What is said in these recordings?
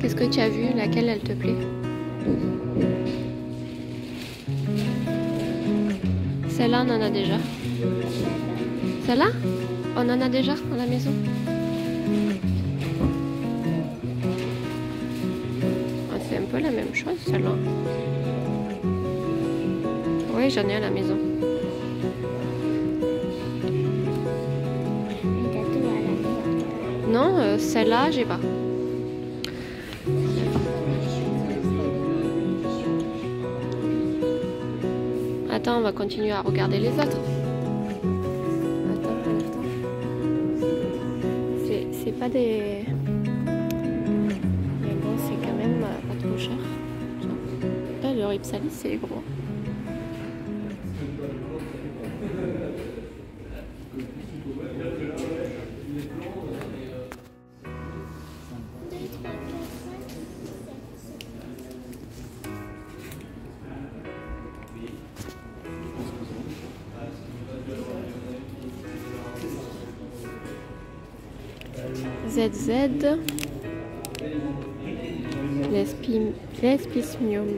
Qu'est-ce que tu as vu? Laquelle elle te plaît? Celle-là, on en a déjà. Celle-là? On en a déjà à la maison. Ah, c'est un peu la même chose, celle-là. Oui, j'en ai à la maison. Non, celle-là, j'ai pas. Attends, on va continuer à regarder les autres. Attends. C'est pas des... Mais bon, c'est quand même pas trop cher. Là, le Ripsalis, c'est gros. ZZ, l'Espismium.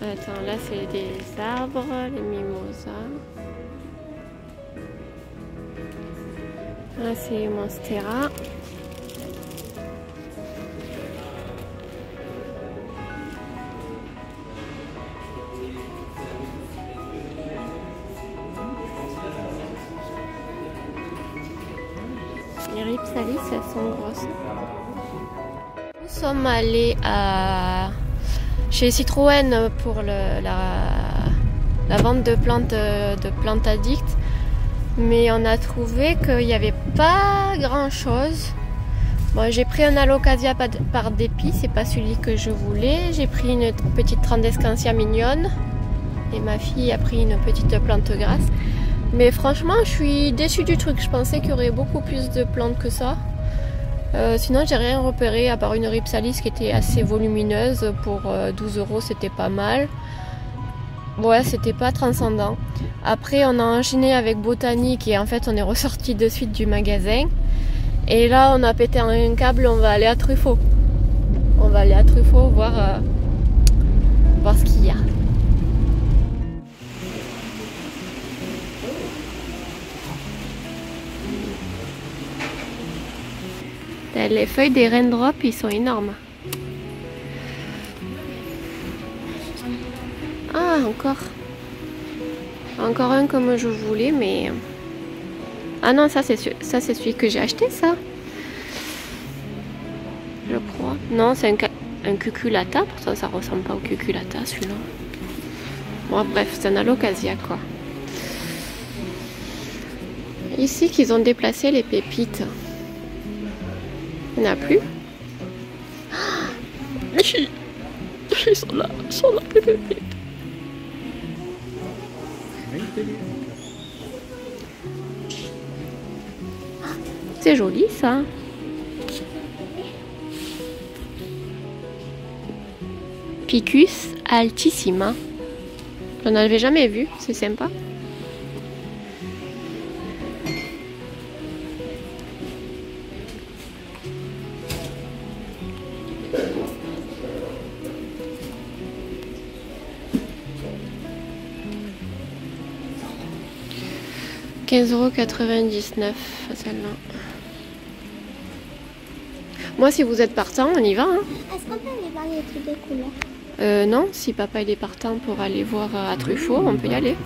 Attends, là c'est des arbres, les mimosas. Là c'est Monstera. Les Ripsalis, elles sont grosses. Nous sommes allés chez Citroën pour la vente de plantes addictes, mais on a trouvé qu'il n'y avait pas grand chose. Bon, j'ai pris un Alocasia par dépit, c'est pas celui que je voulais. J'ai pris une petite Trandescantia mignonne et ma fille a pris une petite plante grasse. Mais franchement, je suis déçue du truc. Je pensais qu'il y aurait beaucoup plus de plantes que ça. Sinon, j'ai rien repéré à part une Ripsalis qui était assez volumineuse. Pour 12 €, c'était pas mal. Ouais, c'était pas transcendant. Après, on a enchaîné avec Botanique et en fait, on est ressorti de suite du magasin. Et là, on a pété un câble. On va aller à Truffaut. On va aller à Truffaut voir ce qu'il y a. Les feuilles des raindrops, ils sont énormes. Ah, encore un comme je voulais, mais... Ah non, ça c'est celui que j'ai acheté, ça. Je crois. Non, c'est un cuculata. Pourtant, ça ressemble pas au cuculata, celui-là. Bon, bref, c'est un Alocasia, quoi. Ici qu'ils ont déplacé les pépites. Il n'y en a plus. Ils sont là, les pépites. C'est joli ça. Picus altissima. J'en avais jamais vu, c'est sympa. €15,99 celle-là. Moi, si vous êtes partant, on y va. Hein. Est-ce qu'on peut aller voir les trucs de couleurs? Non, si papa il est partant pour aller voir à Truffaut, on peut y aller.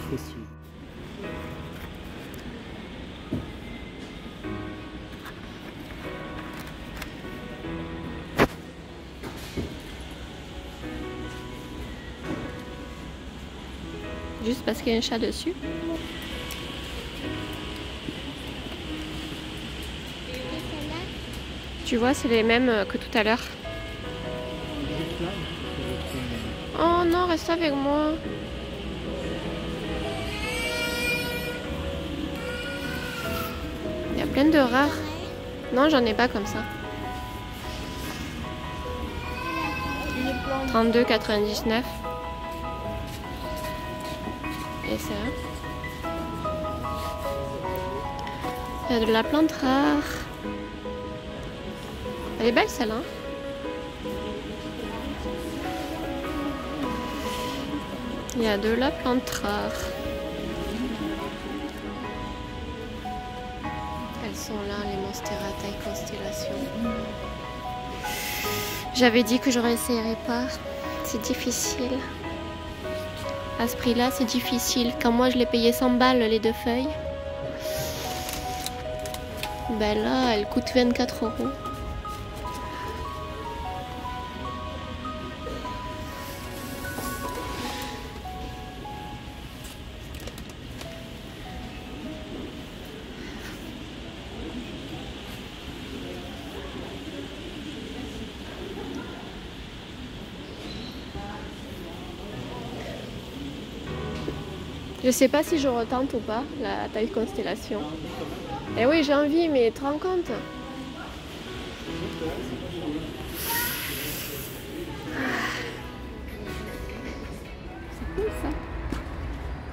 Juste parce qu'il y a un chat dessus. Tu vois, c'est les mêmes que tout à l'heure. Oh non, reste avec moi. Il y a plein de rares. Non, j'en ai pas comme ça. 32,99. Et ça. Il y a de la plante rare. Elle est belle celle-là. Il y a de la plante rare. Elles sont là, les Monstera taille constellation. J'avais dit que je réessayerais pas. C'est difficile. À ce prix-là, c'est difficile. Quand moi, je l'ai payé 100 balles, les 2 feuilles. Ben là, elle coûte 24 €. Je sais pas si je retente ou pas la taille constellation. Eh oui, j'ai envie, mais tu te rends compte? C'est cool ça.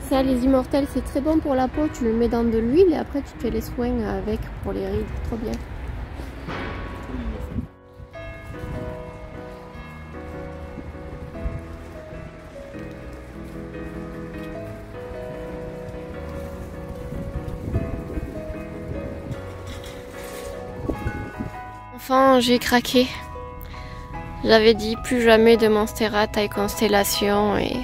Ça, les immortels, c'est très bon pour la peau. Tu le mets dans de l'huile et après tu te fais les soins avec pour les rides. Trop bien. Enfin, j'ai craqué. J'avais dit plus jamais de Monstera taille constellation et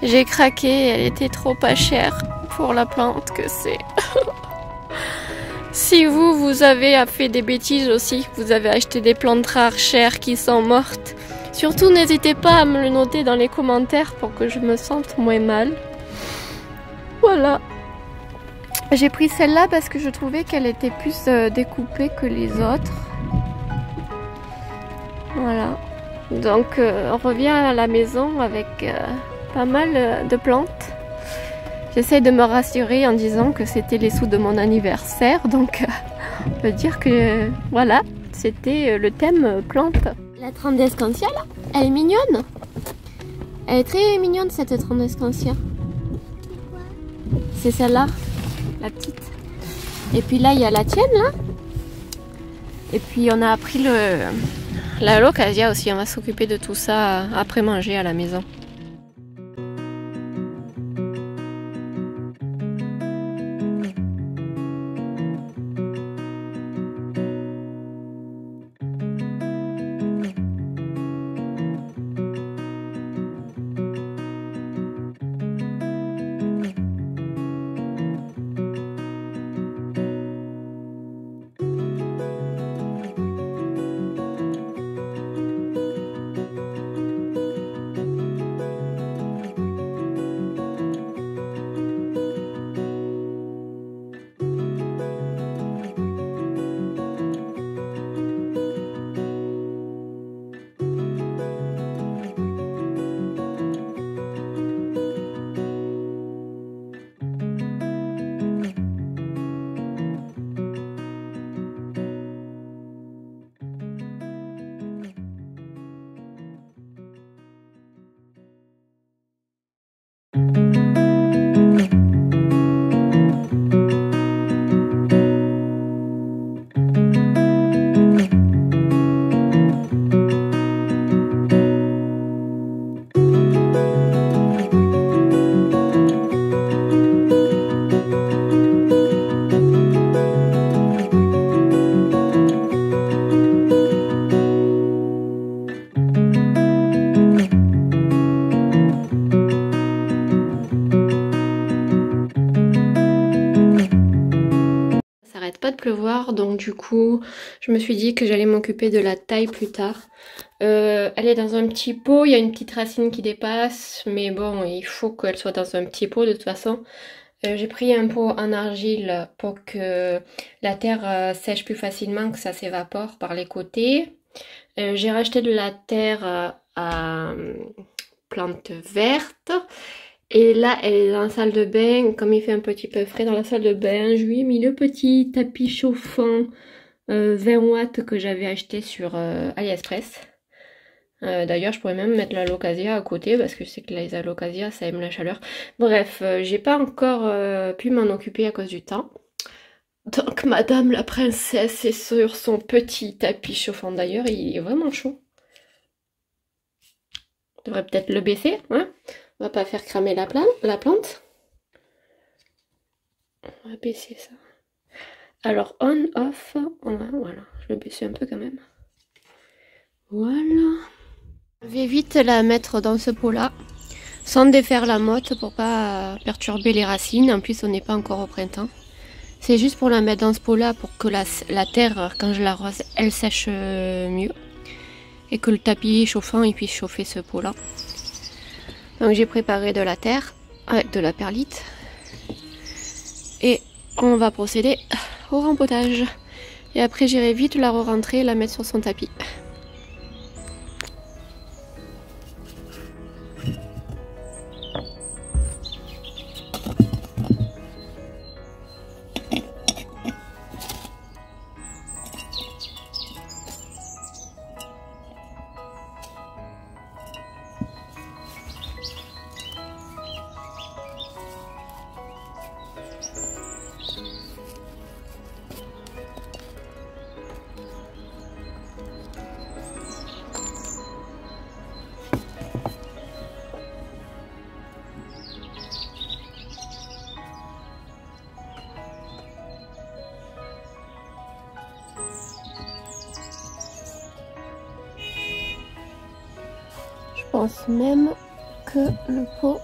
j'ai craqué. Elle était trop pas chère pour la plante que c'est. Si vous avez fait des bêtises aussi, vous avez acheté des plantes rares chères qui sont mortes, surtout n'hésitez pas à me le noter dans les commentaires pour que je me sente moins mal. Voilà. J'ai pris celle-là parce que je trouvais qu'elle était plus découpée que les autres. Voilà. Donc on revient à la maison avec pas mal de plantes. J'essaie de me rassurer en disant que c'était les sous de mon anniversaire. Donc on peut dire que voilà, c'était le thème plante. La Trandescantia là, elle est mignonne. Elle est très mignonne cette Trandescantia. C'est celle-là. La petite. Et puis là, il y a la tienne, là. Et puis, on a pris la Locasia aussi. On va s'occuper de tout ça après manger à la maison. Pas de pleuvoir, donc du coup je me suis dit que j'allais m'occuper de la taille plus tard. Elle est dans un petit pot, il y a une petite racine qui dépasse, mais bon, il faut qu'elle soit dans un petit pot de toute façon. J'ai pris un pot en argile pour que la terre sèche plus facilement, que ça s'évapore par les côtés. J'ai racheté de la terre à plantes vertes. Et là, elle est dans la salle de bain. Comme il fait un petit peu frais dans la salle de bain, je lui ai mis le petit tapis chauffant 20 watts que j'avais acheté sur AliExpress. D'ailleurs, je pourrais même mettre la Locasia à côté parce que je sais que les Alocasia, ça aime la chaleur. Bref, j'ai pas encore pu m'en occuper à cause du temps. Donc Madame la princesse est sur son petit tapis chauffant. D'ailleurs, il est vraiment chaud. On devrait peut-être le baisser, hein? On va pas faire cramer la plante. On va baisser ça. Alors on, off, voilà, je vais baisser un peu quand même. Voilà. Je vais vite la mettre dans ce pot-là, sans défaire la motte pour pas perturber les racines. En plus, on n'est pas encore au printemps. C'est juste pour la mettre dans ce pot-là pour que la terre, quand je l'arrose, elle sèche mieux. Et que le tapis chauffant, il puisse chauffer ce pot-là. Donc j'ai préparé de la terre avec de la perlite. Et on va procéder au rempotage. Et après, j'irai vite la re-rentrer et la mettre sur son tapis. Je pense même que le pot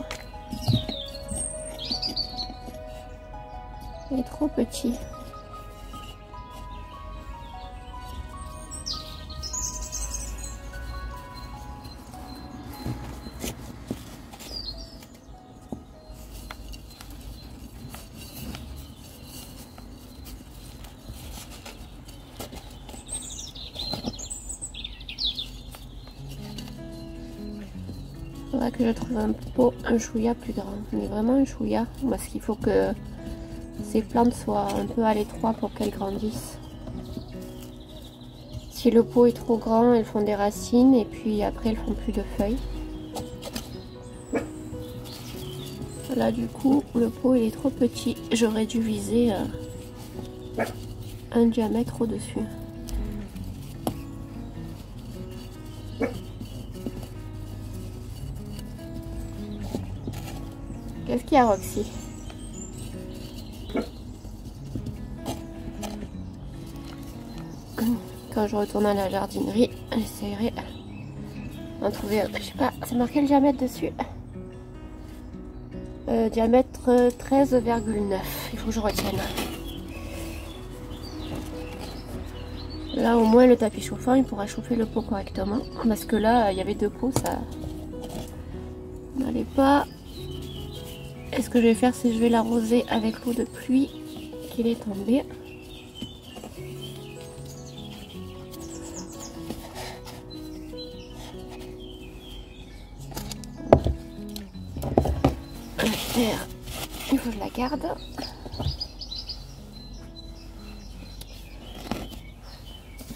est trop petit. Il faudra que je trouve un pot, un chouïa plus grand, mais vraiment un chouïa, parce qu'il faut que ces plantes soient un peu à l'étroit pour qu'elles grandissent. Si le pot est trop grand, elles font des racines et puis après elles font plus de feuilles. Là du coup, le pot il est trop petit, j'aurais dû viser un diamètre au-dessus. Qu'est-ce qu'il y a, Roxy? Quand je retourne à la jardinerie, j'essaierai d'en trouver un. Je sais pas, c'est marqué le diamètre dessus. Diamètre 13,9. Il faut que je retienne. Là, au moins, le tapis chauffant, il pourra chauffer le pot correctement. Parce que là, il y avait deux pots, ça n'allait pas. Et ce que je vais faire, c'est que je vais l'arroser avec l'eau de pluie qui est tombée. La terre, il faut que je la garde.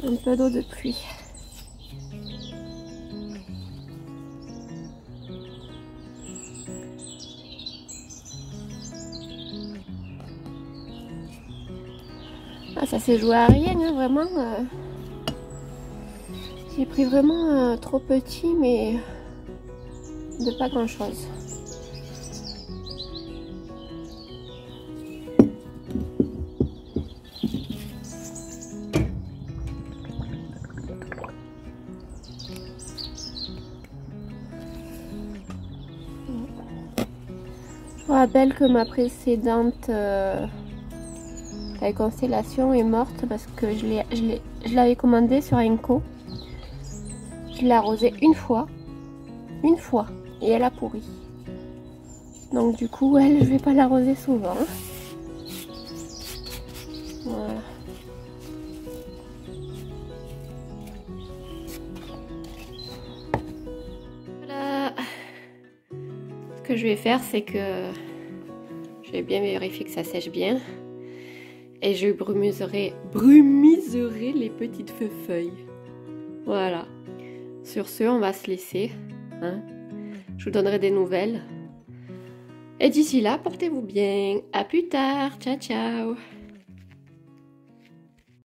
Un peu d'eau de pluie. Ah, ça s'est joué à rien, hein, vraiment. J'ai pris vraiment trop petit, mais de pas grand chose. Je rappelle que ma précédente constellation est morte parce que je l'avais commandée sur Enco. Je l'ai arrosée une fois, et elle a pourri. Donc du coup, elle, je vais pas l'arroser souvent. Voilà. Voilà. Ce que je vais faire, c'est que je vais bien vérifier que ça sèche bien. Et je brumiserai les petites feuilles. Voilà. Sur ce, on va se laisser. Hein. Je vous donnerai des nouvelles. Et d'ici là, portez-vous bien. À plus tard. Ciao, ciao.